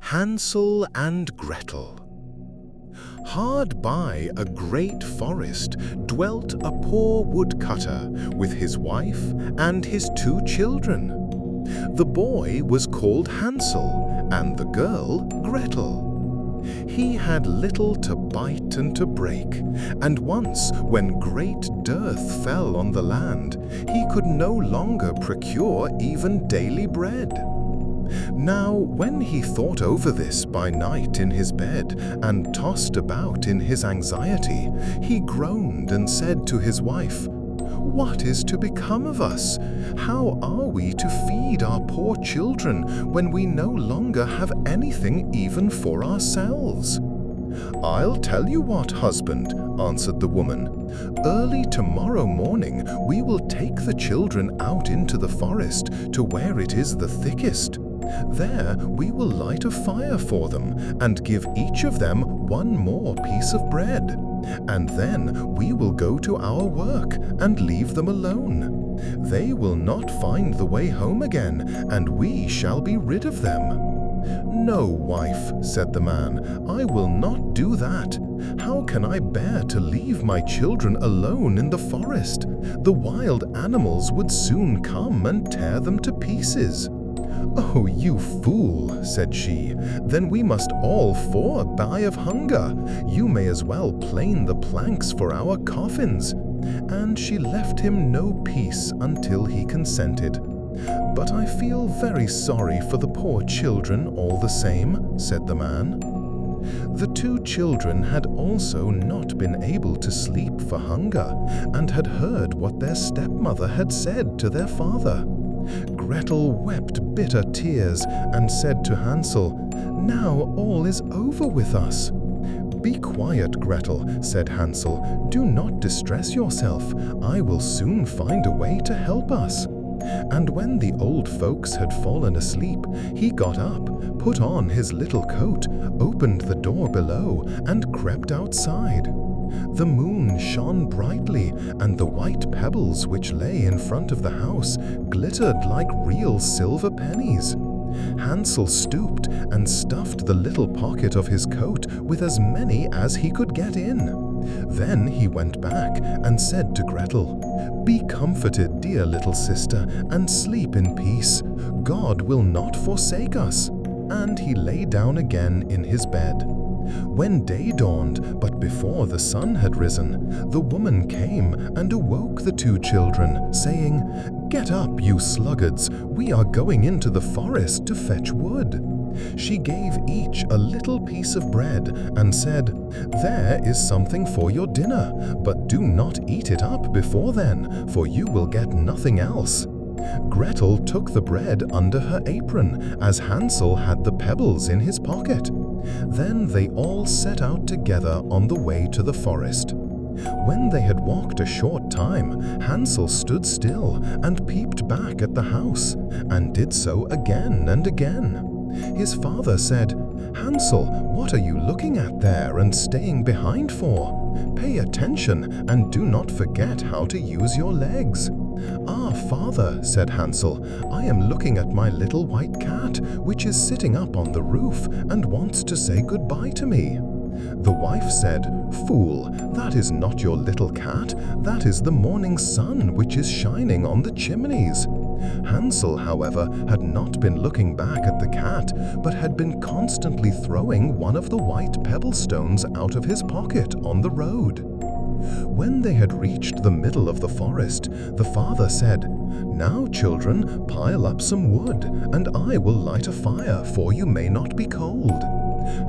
Hansel and Gretel. Hard by a great forest dwelt a poor woodcutter with his wife and his 2 children. The boy was called Hansel and the girl Gretel. He had little to bite and to break, and once, when great dearth fell on the land, he could no longer procure even daily bread. Now, when he thought over this by night in his bed and tossed about in his anxiety, he groaned and said to his wife, "What is to become of us? How are we to feed our poor children when we no longer have anything even for ourselves?" "I'll tell you what, husband," answered the woman. "Early tomorrow morning we will take the children out into the forest to where it is the thickest. There we will light a fire for them and give each of them 1 more piece of bread. And then we will go to our work and leave them alone. They will not find the way home again, and we shall be rid of them." "No, wife," said the man, "I will not do that. How can I bear to leave my children alone in the forest? The wild animals would soon come and tear them to pieces." "Oh, you fool," said she, "then we must all 4 die of hunger. You may as well plane the planks for our coffins." And she left him no peace until he consented. "But I feel very sorry for the poor children all the same," said the man. The 2 children had also not been able to sleep for hunger, and had heard what their stepmother had said to their father. Gretel wept bitter tears and said to Hansel, "Now all is over with us." "Be quiet, Gretel," said Hansel. "Do not distress yourself. I will soon find a way to help us." And when the old folks had fallen asleep, he got up, put on his little coat, opened the door below, and crept outside. The moon shone brightly, and the white pebbles which lay in front of the house glittered like real silver pennies. Hansel stooped and stuffed the little pocket of his coat with as many as he could get in. Then he went back and said to Gretel, "Be comforted, dear little sister, and sleep in peace. God will not forsake us." And he lay down again in his bed. When day dawned, but before the sun had risen, the woman came and awoke the 2 children, saying, "Get up, you sluggards, we are going into the forest to fetch wood." She gave each a little piece of bread and said, "There is something for your dinner, but do not eat it up before then, for you will get nothing else." Gretel took the bread under her apron, as Hansel had the pebbles in his pocket. Then they all set out together on the way to the forest. When they had walked a short time, Hansel stood still and peeped back at the house, and did so again and again. His father said, "Hansel, what are you looking at there and staying behind for? Pay attention and do not forget how to use your legs." "Ah, father," said Hansel, "I am looking at my little white cat, which is sitting up on the roof and wants to say goodbye to me." The wife said, "Fool, that is not your little cat, that is the morning sun which is shining on the chimneys." Hansel, however, had not been looking back at the cat, but had been constantly throwing one of the white pebble stones out of his pocket on the road. When they had reached the middle of the forest, the father said, "Now, children, pile up some wood, and I will light a fire, for you may not be cold."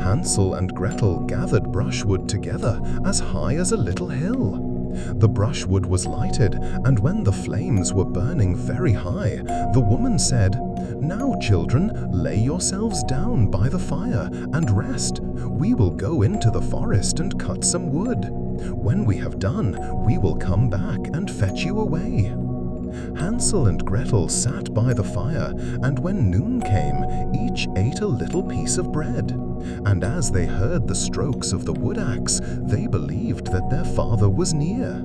Hansel and Gretel gathered brushwood together as high as a little hill. The brushwood was lighted, and when the flames were burning very high, the woman said, "Now, children, lay yourselves down by the fire and rest. We will go into the forest and cut some wood. When we have done, we will come back and fetch you away." Hansel and Gretel sat by the fire, and when noon came, each ate a little piece of bread. And as they heard the strokes of the wood axe, they believed that their father was near.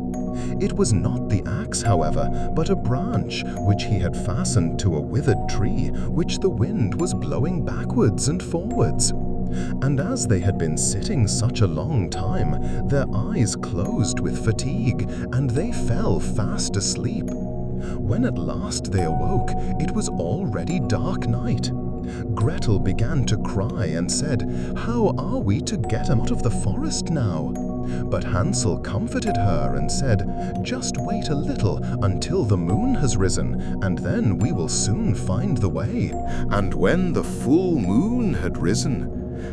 It was not the axe, however, but a branch which he had fastened to a withered tree, which the wind was blowing backwards and forwards. And as they had been sitting such a long time, their eyes closed with fatigue, and they fell fast asleep. When at last they awoke, it was already dark night. Gretel began to cry and said, "How are we to get out of the forest now?" But Hansel comforted her and said, "Just wait a little until the moon has risen, and then we will soon find the way." And when the full moon had risen,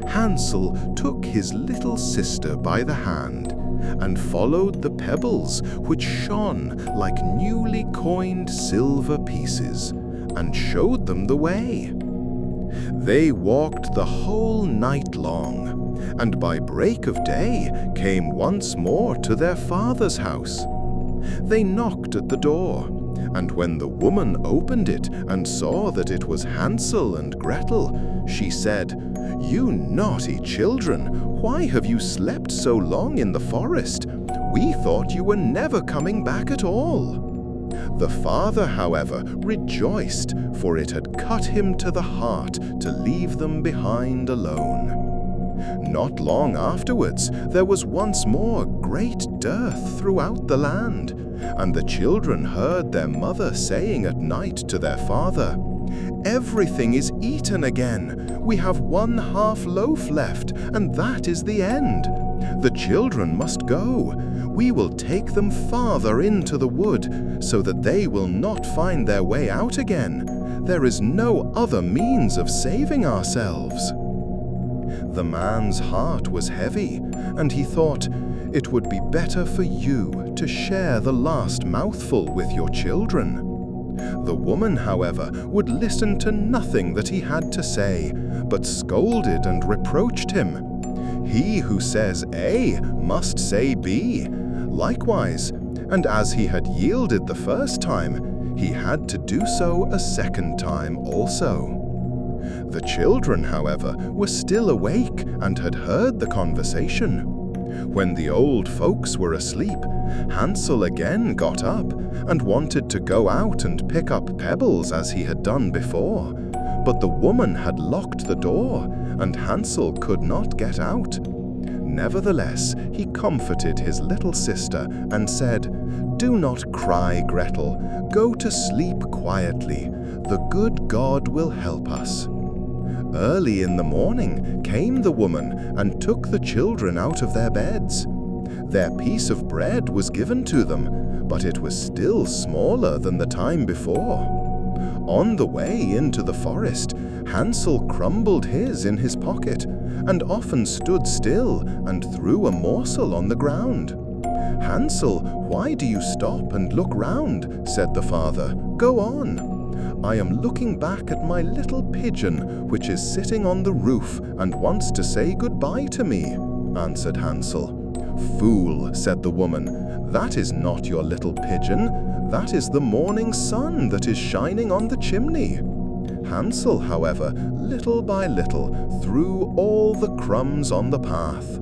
Hansel took his little sister by the hand and followed the pebbles which shone like newly coined silver pieces, and showed them the way. They walked the whole night long, and by break of day came once more to their father's house. They knocked at the door, and when the woman opened it and saw that it was Hansel and Gretel, she said, "You naughty children, why have you slept so long in the forest? We thought you were never coming back at all." The father, however, rejoiced, for it had cut him to the heart to leave them behind alone. Not long afterwards, there was once more great dearth throughout the land, and the children heard their mother saying at night to their father, "Everything is eaten again. We have 1/2 loaf left, and that is the end. The children must go. We will take them farther into the wood, so that they will not find their way out again. There is no other means of saving ourselves." The man's heart was heavy, and he thought, "It would be better for you to share the last mouthful with your children." The woman, however, would listen to nothing that he had to say, but scolded and reproached him. He who says A must say B, likewise, and as he had yielded the first time, he had to do so a second time also. The children, however, were still awake and had heard the conversation. When the old folks were asleep, Hansel again got up and wanted to go out and pick up pebbles as he had done before. But the woman had locked the door, and Hansel could not get out. Nevertheless, he comforted his little sister and said, "Do not cry, Gretel. Go to sleep quietly. The good God will help us." Early in the morning came the woman and took the children out of their beds. Their piece of bread was given to them, but it was still smaller than the time before. On the way into the forest, Hansel crumbled his in his pocket, and often stood still and threw a morsel on the ground. "Hansel, why do you stop and look round?" said the father. "Go on." "I am looking back at my little pigeon, which is sitting on the roof and wants to say goodbye to me," answered Hansel. "Fool," said the woman, "that is not your little pigeon. That is the morning sun that is shining on the chimney." Hansel, however, little by little, threw all the crumbs on the path.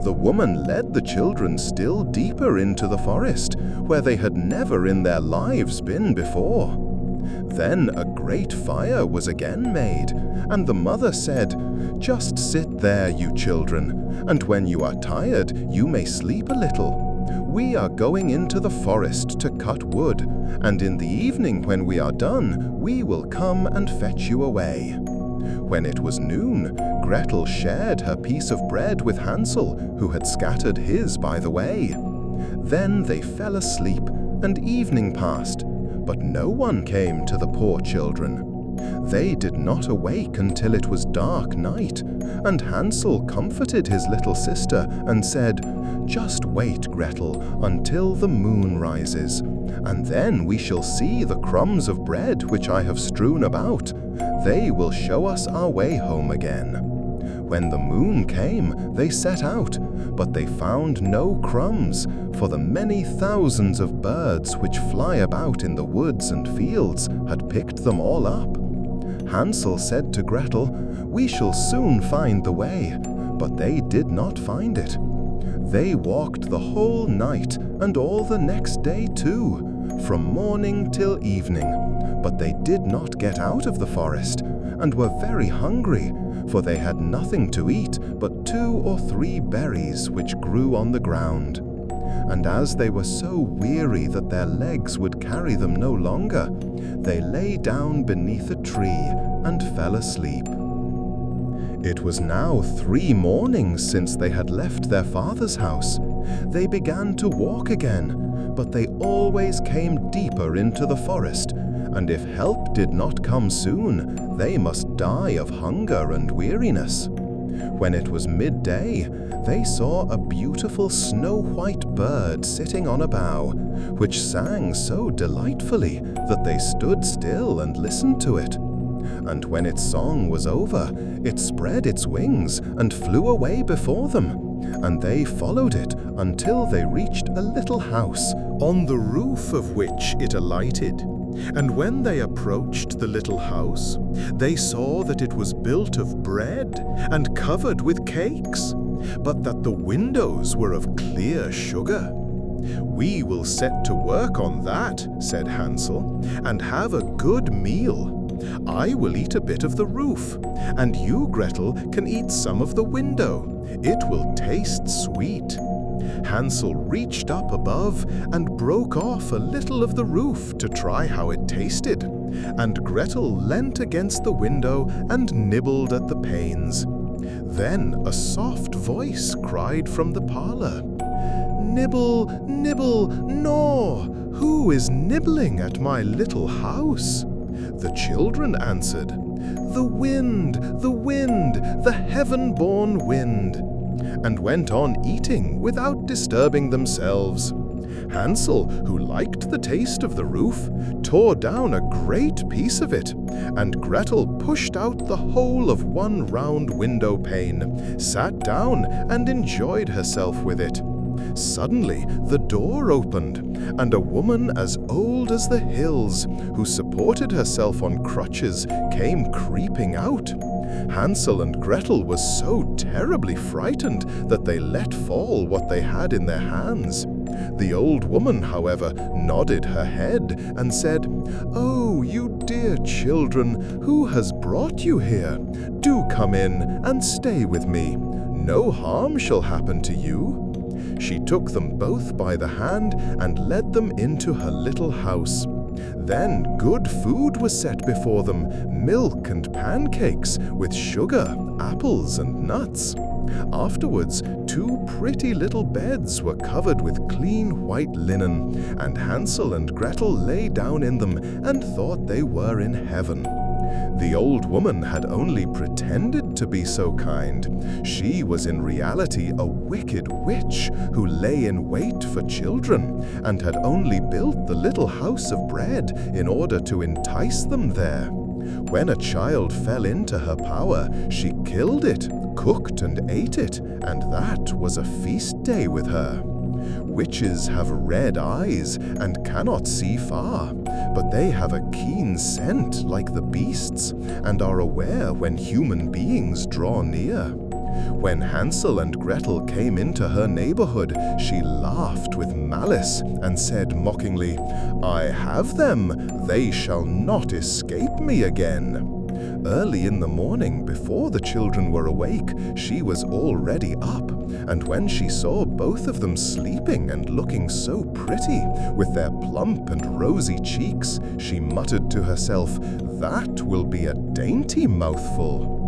The woman led the children still deeper into the forest, where they had never in their lives been before. Then a great fire was again made, and the mother said, "Just sit there, you children, and when you are tired, you may sleep a little. We are going into the forest to cut wood, and in the evening when we are done, we will come and fetch you away." When it was noon, Gretel shared her piece of bread with Hansel, who had scattered his by the way. Then they fell asleep, and evening passed, but no one came to the poor children. They did not awake until it was dark night, and Hansel comforted his little sister and said, "Just wait, Gretel, until the moon rises, and then we shall see the crumbs of bread which I have strewn about. They will show us our way home again." When the moon came, they set out, but they found no crumbs, for the many thousands of birds which fly about in the woods and fields had picked them all up. Hansel said to Gretel, "We shall soon find the way," but they did not find it. They walked the whole night and all the next day too, from morning till evening, but they did not get out of the forest, and were very hungry, for they had nothing to eat but 2 or 3 berries which grew on the ground. And as they were so weary that their legs would carry them no longer, they lay down beneath a tree and fell asleep. It was now 3 mornings since they had left their father's house. They began to walk again, but they always came deeper into the forest, and if help did not come soon, they must die of hunger and weariness. When it was midday, they saw a beautiful snow-white bird sitting on a bough, which sang so delightfully that they stood still and listened to it. And when its song was over, it spread its wings and flew away before them, and they followed it until they reached a little house, on the roof of which it alighted. And when they approached the little house, they saw that it was built of bread and covered with cakes, but that the windows were of clear sugar. "We will set to work on that," said Hansel, "and have a good meal. I will eat a bit of the roof, and you, Gretel, can eat some of the window. It will taste sweet." Hansel reached up above and broke off a little of the roof to try how it tasted, and Gretel leant against the window and nibbled at the panes. Then a soft voice cried from the parlor, "Nibble, nibble, gnaw! Who is nibbling at my little house?" The children answered, the wind, the heaven-born wind," and went on eating without disturbing themselves. Hansel, who liked the taste of the roof, tore down a great piece of it, and Gretel pushed out the whole of one round window pane, sat down and enjoyed herself with it. Suddenly the door opened, and a woman as old as the hills, who supported herself on crutches, came creeping out. Hansel and Gretel were so terribly frightened that they let fall what they had in their hands. The old woman, however, nodded her head and said, "Oh, you dear children, who has brought you here? Do come in and stay with me. No harm shall happen to you." She took them both by the hand and led them into her little house. Then good food was set before them, milk and pancakes with sugar, apples and nuts. Afterwards, 2 pretty little beds were covered with clean white linen, and Hansel and Gretel lay down in them and thought they were in heaven. The old woman had only pretended to be so kind. She was in reality a wicked witch who lay in wait for children, and had only built the little house of bread in order to entice them there. When a child fell into her power, she killed it, cooked and ate it, and that was a feast day with her. Witches have red eyes and cannot see far, but they have a keen scent like the beasts, and are aware when human beings draw near. When Hansel and Gretel came into her neighborhood, she laughed with malice and said mockingly, "I have them, they shall not escape me again." Early in the morning, before the children were awake, she was already up, and when she saw both of them sleeping and looking so pretty, with their plump and rosy cheeks, she muttered to herself, "That will be a dainty mouthful."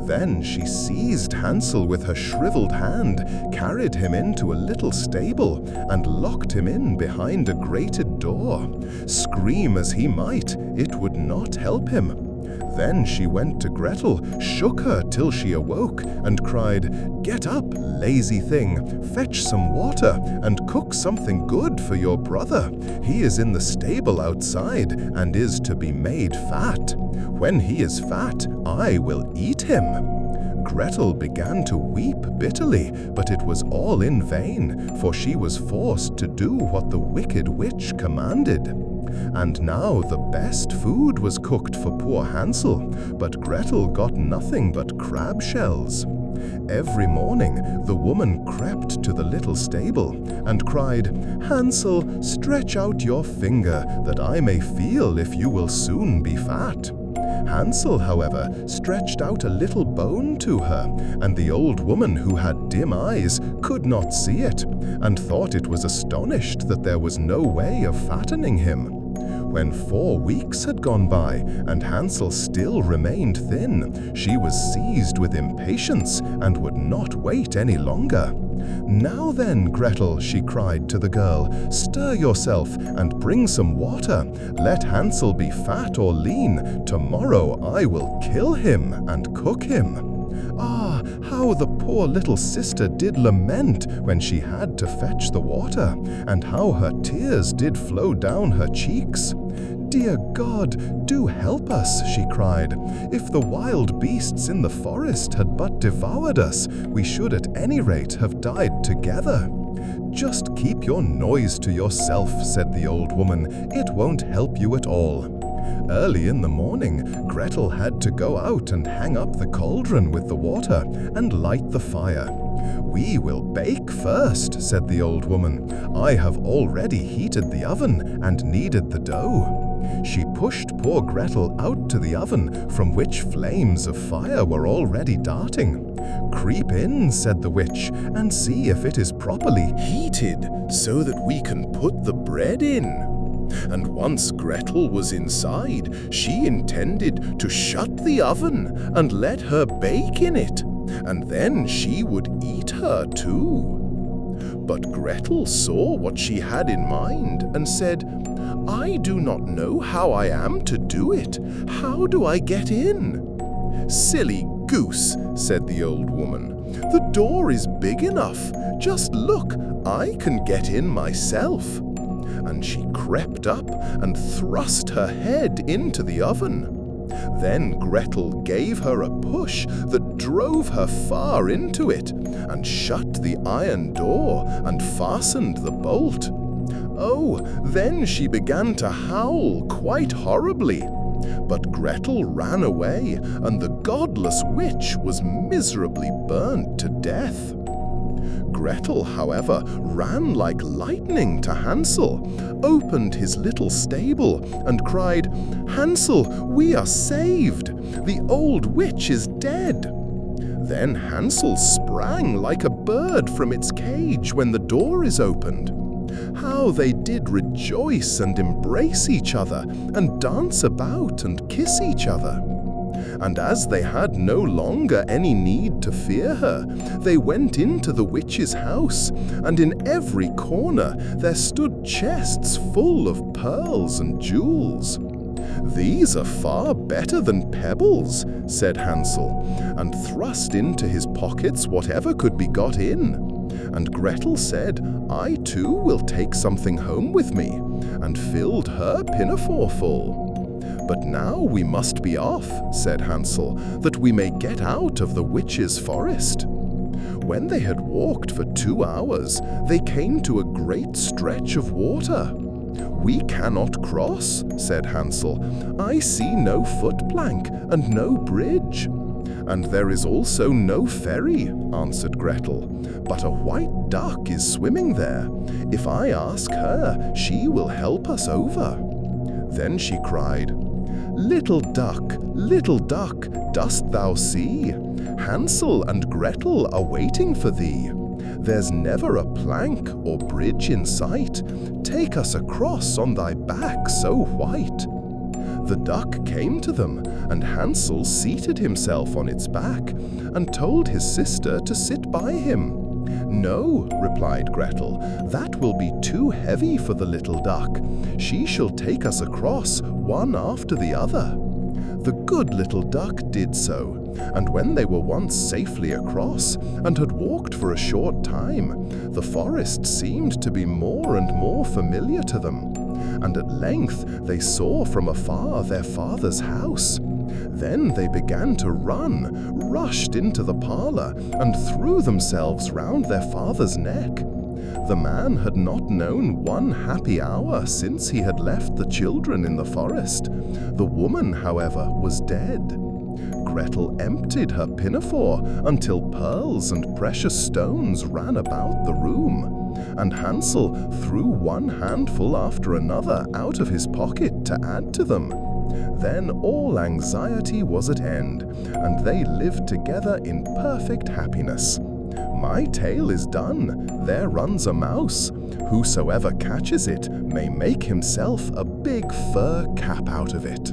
Then she seized Hansel with her shriveled hand, carried him into a little stable, and locked him in behind a grated door. Scream as he might, it would not help him. Then she went to Gretel, shook her till she awoke, and cried, "Get up, lazy thing, fetch some water, and cook something good for your brother. He is in the stable outside, and is to be made fat. When he is fat, I will eat him." Gretel began to weep bitterly, but it was all in vain, for she was forced to do what the wicked witch commanded. And now the best food was cooked for poor Hansel, but Gretel got nothing but crab shells. Every morning, the woman crept to the little stable and cried, "Hansel, stretch out your finger, that I may feel if you will soon be fat." Hansel, however, stretched out a little bone to her, and the old woman, who had dim eyes, could not see it, and thought it was astonished that there was no way of fattening him. When 4 weeks had gone by, and Hansel still remained thin, she was seized with impatience and would not wait any longer. "Now then, Gretel," she cried to the girl, "stir yourself and bring some water. Let Hansel be fat or lean. Tomorrow I will kill him and cook him." Ah, how the poor little sister did lament when she had to fetch the water, and how her tears did flow down her cheeks. "Dear God, do help us," she cried. "If the wild beasts in the forest had but devoured us, we should at any rate have died together." "Just keep your noise to yourself," said the old woman. "It won't help you at all." Early in the morning, Gretel had to go out and hang up the cauldron with the water and light the fire. "We will bake first," said the old woman. "I have already heated the oven and kneaded the dough." She pushed poor Gretel out to the oven, from which flames of fire were already darting. "Creep in," said the witch, "and see if it is properly heated, so that we can put the bread in." And once Gretel was inside, she intended to shut the oven and let her bake in it, and then she would eat her too. But Gretel saw what she had in mind and said, "I do not know how I am to do it. How do I get in?" "Silly goose," said the old woman. "The door is big enough. Just look, I can get in myself." And she crept up and thrust her head into the oven. Then Gretel gave her a push that drove her far into it, and shut the iron door and fastened the bolt. Oh, then she began to howl quite horribly. But Gretel ran away, and the godless witch was miserably burnt to death. Gretel, however, ran like lightning to Hansel, opened his little stable, and cried, "Hansel, we are saved! The old witch is dead!" Then Hansel sprang like a bird from its cage when the door is opened. How they did rejoice and embrace each other, and dance about and kiss each other. And as they had no longer any need to fear her, they went into the witch's house, and in every corner there stood chests full of pearls and jewels. "These are far better than pebbles," said Hansel, and thrust into his pockets whatever could be got in. And Gretel said, "I too will take something home with me," and filled her pinafore full. "But now we must be off," said Hansel, "that we may get out of the witch's forest." When they had walked for 2 hours, they came to a great stretch of water. "We cannot cross," said Hansel. "I see no footplank and no bridge." "And there is also no ferry," answered Gretel, "but a white duck is swimming there. If I ask her, she will help us over." Then she cried, little duck, dost thou see? Hansel and Gretel are waiting for thee. There's never a plank or bridge in sight. Take us across on thy back so white." The duck came to them, and Hansel seated himself on its back, and told his sister to sit by him. "No," replied Gretel, "that will be too heavy for the little duck. She shall take us across, one after the other." The good little duck did so, and when they were once safely across, and had walked for a short time, the forest seemed to be more and more familiar to them, and at length they saw from afar their father's house. Then they began to run, rushed into the parlor, and threw themselves round their father's neck. The man had not known one happy hour since he had left the children in the forest. The woman, however, was dead. Gretel emptied her pinafore until pearls and precious stones ran about the room, and Hansel threw one handful after another out of his pocket to add to them. Then all anxiety was at end, and they lived together in perfect happiness. My tale is done. There runs a mouse. Whosoever catches it may make himself a big fur cap out of it.